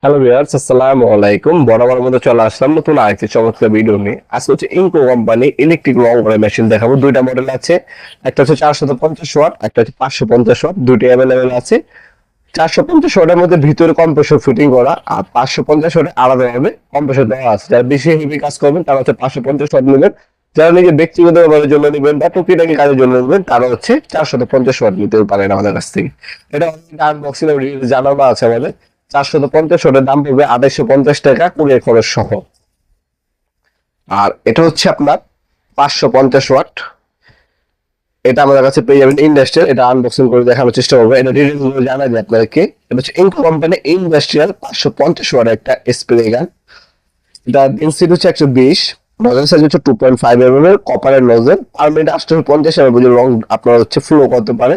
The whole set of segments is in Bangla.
হ্যালো ভিউয়ার্স, আসসালামু আলাইকুম। বরাবর মতো চলে আসলাম নতুন আরেকটি চমৎকার ভিডিও নিয়ে। আজকে হচ্ছে ইনকো কোম্পানি ইলেকট্রিক রং করা মেশিন দেখাবো। দুইটা মডেল আছে, একটা হচ্ছে 450 ওয়াট, একটা হচ্ছে 550 ওয়াট। দুইটি অ্যাভেলেবেল আছে। 450 ওয়াটের মধ্যে ভিতরে কম্প্রেসর ফিটিং করা, আর 550 ওয়াটে আলাদাভাবে কম্প্রেসর দেওয়া আছে। যারা বেশি হেভি কাজ করবেন তারা হচ্ছে 550 ওয়াট নেবেন। যারা নিজের ব্যক্তিগত ব্যবহারের জন্য নেবেন বা টুকিটাকি কাজের জন্য নেবেন তারা হচ্ছে 450 ওয়াট নিতে পারেন আমাদের কাছ থেকে। এটা আনবক্সিং জানানো আছে আমাদের। 450 ওয়াটের দাম পড়বে 250 টাকা কুরিয়ার খরচ সহ। আর এটা হচ্ছে আপনার 550 ওয়াট। এটা আমাদের কাছে পেয়ে যাবেন ইন্ডাস্ট্রিয়াল। এটা আনবক্সিং করে দেখানোর চেষ্টা করবো। এটা ডিটেলস গুলো জানা যায় আপনাদেরকে। এটা হচ্ছে ইনকো কোম্পানি ইন্ডাস্ট্রিয়াল 550 ওয়াট একটা স্প্রে গান। এটা ডেনসিটি হচ্ছে 120, নজল সাইজ হচ্ছে 2.5 mm এর কপারের নজল। আর মিনিট 850 ml পর্যন্ত রং আপনার হচ্ছে ফ্লো করতে পারে।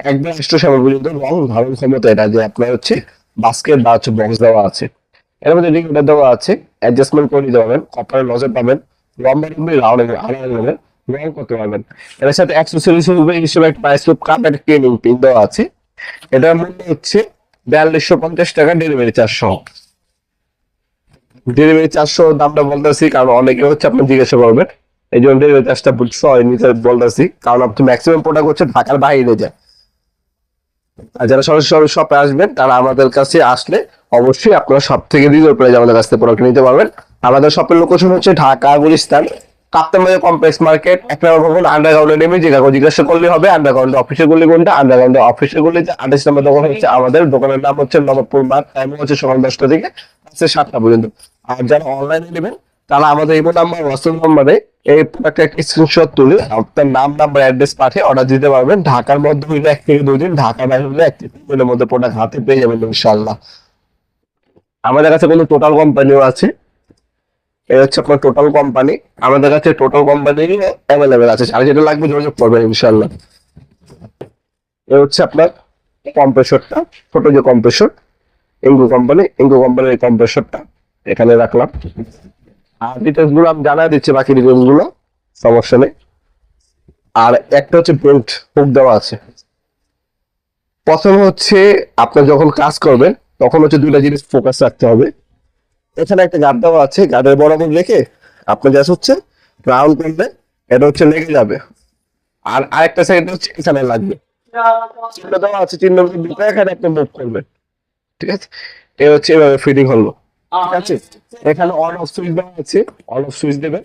একবার 800 ml পর্যন্ত রং ধারণ ক্ষমতা এটা, যে আপনার হচ্ছে বাস্কেট বা হচ্ছে বক্স দেওয়া আছে। এর মধ্যে রেগুলেটর দেওয়া আছে, অ্যাডজাস্টমেন্ট করে দিতে পারবেন। কপারের নজল পাবেন, লম্বা লম্বি রাউন্ড আলাদা রং করতে পারবেন। এর সাথে অ্যাক্সেসরিজ হিসেবে একটা প্রাইস কাপ একটা ক্লিনিং পিন দেওয়া আছে। এটার মূল্য হচ্ছে 4250 টাকা, ডেলিভারি চার্জ সহ। ডেলিভারি 400 দামটা বলতেছি কারণ অনেকে হচ্ছে আপনি জিজ্ঞাসা করবেন, এই জন্য ডেলিভারি চার্জটা নিতে বলতেছি। কারণ আপনি ম্যাক্সিমাম প্রোডাক্ট হচ্ছে ঢাকার বাইরে যায়। আর যারা সরাসরি শপে আসবেন তারা আমাদের কাছে আসলে অবশ্যই আপনারা সব থেকে রিজনেবল প্রাইসে আমাদের কাছ থেকে প্রোডাক্ট নিতে পারবেন। আমাদের শপের লোকেশন হচ্ছে ঢাকা গুলিস্তান কাপ্তান বাজার কমপ্লেক্স মার্কেট, 1 নম্বর ভবন, আন্ডারগ্রাউন্ডে নেমে জিজ্ঞাসা করলে হবে আন্ডারগ্রাউন্ডে অফিসের গলি কোনটা। আন্ডারগ্রাউন্ডে অফিসের গলিতে 28 নম্বর দোকান হচ্ছে আমাদের। দোকানের নাম হচ্ছে নবাবপুর মার্ট। টাইম হচ্ছে সকাল 10টা থেকে 7টা পর্যন্ত। আর যারা অনলাইনে নেবেন তারা আমাদের ইমো নাম্বার, হোয়াটসঅ্যাপ নাম্বারে এই প্রোডাক্টের একটা স্ক্রিনশট তুলে আপনার নাম, নাম্বার, অ্যাড্রেস পাঠিয়ে অর্ডার দিতে পারবেন। ঢাকার মধ্যে হইলে 1 থেকে 2 দিন, ঢাকার বাইরে হলে 1 থেকে 3 দিনের মধ্যে প্রোডাক্ট হাতে পেয়ে যাবেন ইনশাআল্লাহ। আমাদের কাছে কোনো টোটাল কোম্পানিও আছে। এই হচ্ছে আপনার টোটাল কোম্পানি। আমাদের কাছে টোটাল কোম্পানি অ্যাভেলেবেল আছে, আর যেটা লাগবে যোগাযোগ করবেন ইনশাআল্লাহ। এই হচ্ছে আপনার কম্প্রেসরটা, ছোট যে কম্প্রেসর, ইঙ্কো কোম্পানির কম্প্রেসরটা এখানে রাখলাম। আর ডিটেলস গুলো আমি জানাই দিচ্ছি, বাকি ডিটেলস গুলো সমস্যা নেই। আর একটা হচ্ছে বেল্ট হুক দেওয়া আছে। প্রথম হচ্ছে আপনার যখন কাজ করবেন তখন হচ্ছে দুইটা জিনিস ফোকাস রাখতে হবে। এখানে একটা গার্ড দেওয়া আছে, গার্ডের বরাবর রেখে আপনি জাস্ট হচ্ছে রাউন্ড করলে এটা হচ্ছে লেগে যাবে। আর আরেকটা সাইড হচ্ছে এখানে লাগবে, চিহ্ন দেওয়া আছে, চিহ্ন দুটো এখানে আপনি মুভ করবেন। ঠিক আছে, এ হচ্ছে এভাবে ফিটিং হলো। ঠিক আছে, এখানে অন অফ সুইচ দেওয়া আছে, অন অফ সুইচ দেবেন।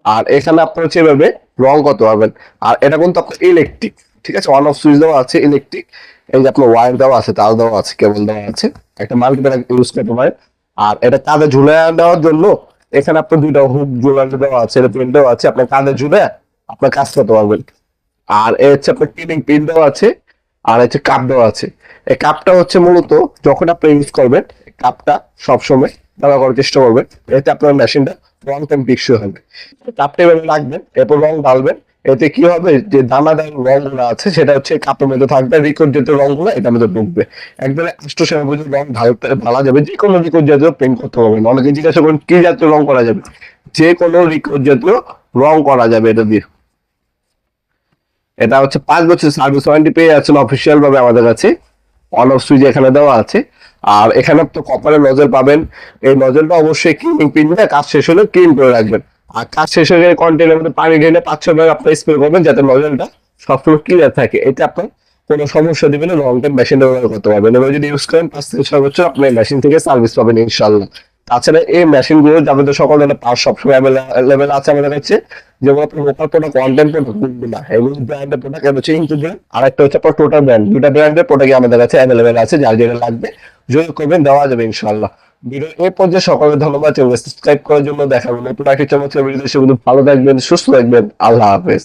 আর এখানে আপনার হচ্ছে এভাবে রং করতে পারবেন। আর এটা কিন্তু আপনার ইলেকট্রিক। ঠিক আছে, অন অফ সুইচ দেওয়া আছে, ইলেকট্রিক। এই যে আপনার ওয়্যার দেওয়া আছে, তার দেওয়া আছে, কেবল দেওয়া আছে, একটা মাল্টিমিটার ইউজ করতে পারেন। আর এটা কাঁধে ঝুলে দেওয়ার জন্য এখানে আপনার দুইটা হুক ঝুলানো দেওয়া আছে, এটা প্রিন্ট দেওয়া আছে, আপনার কাঁধে ঝুলে আপনার কাজ করতে পারবেন। আর এ হচ্ছে আপনার ক্লিনিং পিন দেওয়া আছে, আর হচ্ছে কাপ দেওয়া আছে। এই কাপটা হচ্ছে মূলত যখন আপনি ইউজ করবেন কাপটা সবসময় ব্যবহার করার চেষ্টা করবেন, এতে আপনার মেশিনটা লং টাইম টেকসই হবে। কাপটা এভাবে রাখবেন, এরপর রং ঢালবেন। এতে কি হবে, যে দানাদার রং গুলো আছে সেটা হচ্ছে কাপের মধ্যে থাকবে, রিকোড জাতীয় রং গুলো এটার মধ্যে ঢুকবে। একবারে 800 পর্যন্ত রং ঢালা যাবে। যে কোনো রিকোড জাতীয় পেন্ট করতে হবে না। অনেকে জিজ্ঞাসা করেন কি জাতীয় রং করা যাবে, যে কোনো রিকোড জাতীয় রং করা যাবে এটা দিয়ে। এটা হচ্ছে 5 বছর সার্ভিস ওয়ারেন্টি পেয়ে যাচ্ছেন অফিসিয়াল ভাবে আমাদের কাছে। অন অফ সুইচ এখানে দেওয়া আছে। আর এখানে তো কপারের নজল পাবেন। এই নজলটা অবশ্যই ক্লিনিং পিন দিয়ে কাজ শেষ হলে ক্লিন করে রাখবেন। আর কাজ শেষ হয়ে গেলে কন্টেনারের মধ্যে পানি ঢেলে 5-6 বার আপনি স্প্রে করবেন যাতে নজলটা সবসময় ক্লিয়ার থাকে। এটা আপনার কোনো সমস্যা দিবে না, লং টাইম মেশিন ব্যবহার করতে পারবেন। এবার যদি ইউজ করেন 5 থেকে 6 বছর আপনি মেশিন থেকে সার্ভিস পাবেন ইনশাল্লাহ। তাছাড়া এই মেশিন গুলো যাদের সকল ধরনের পার্ট সবসময় অ্যাভেলেবেল আছে আমাদের কাছে। যেমন আপনার লোকাল প্রোডাক্ট, কন্টেন্ট প্রোডাক্ট না, এগুলো ব্র্যান্ডের প্রোডাক্ট। এটা হচ্ছে ইনটু ব্র্যান্ড, আর একটা হচ্ছে আপনার টোটাল ব্র্যান্ড। দুটা ব্র্যান্ডের প্রোডাক্ট আমাদের কাছে অ্যাভেলেবেল আছে, যার যেটা লাগবে যোগাযোগ করবেন, দেওয়া যাবে ইনশাআল্লাহ। ভিডিও এই পর্যায়ে সকলে ধন্যবাদ। সাবস্ক্রাইব করার জন্য। দেখাবো নতুন একটি চমৎকার ভিডিও। সেগুলো ভালো থাকবেন, সুস্থ থাকবেন। আল্লাহ হাফেজ।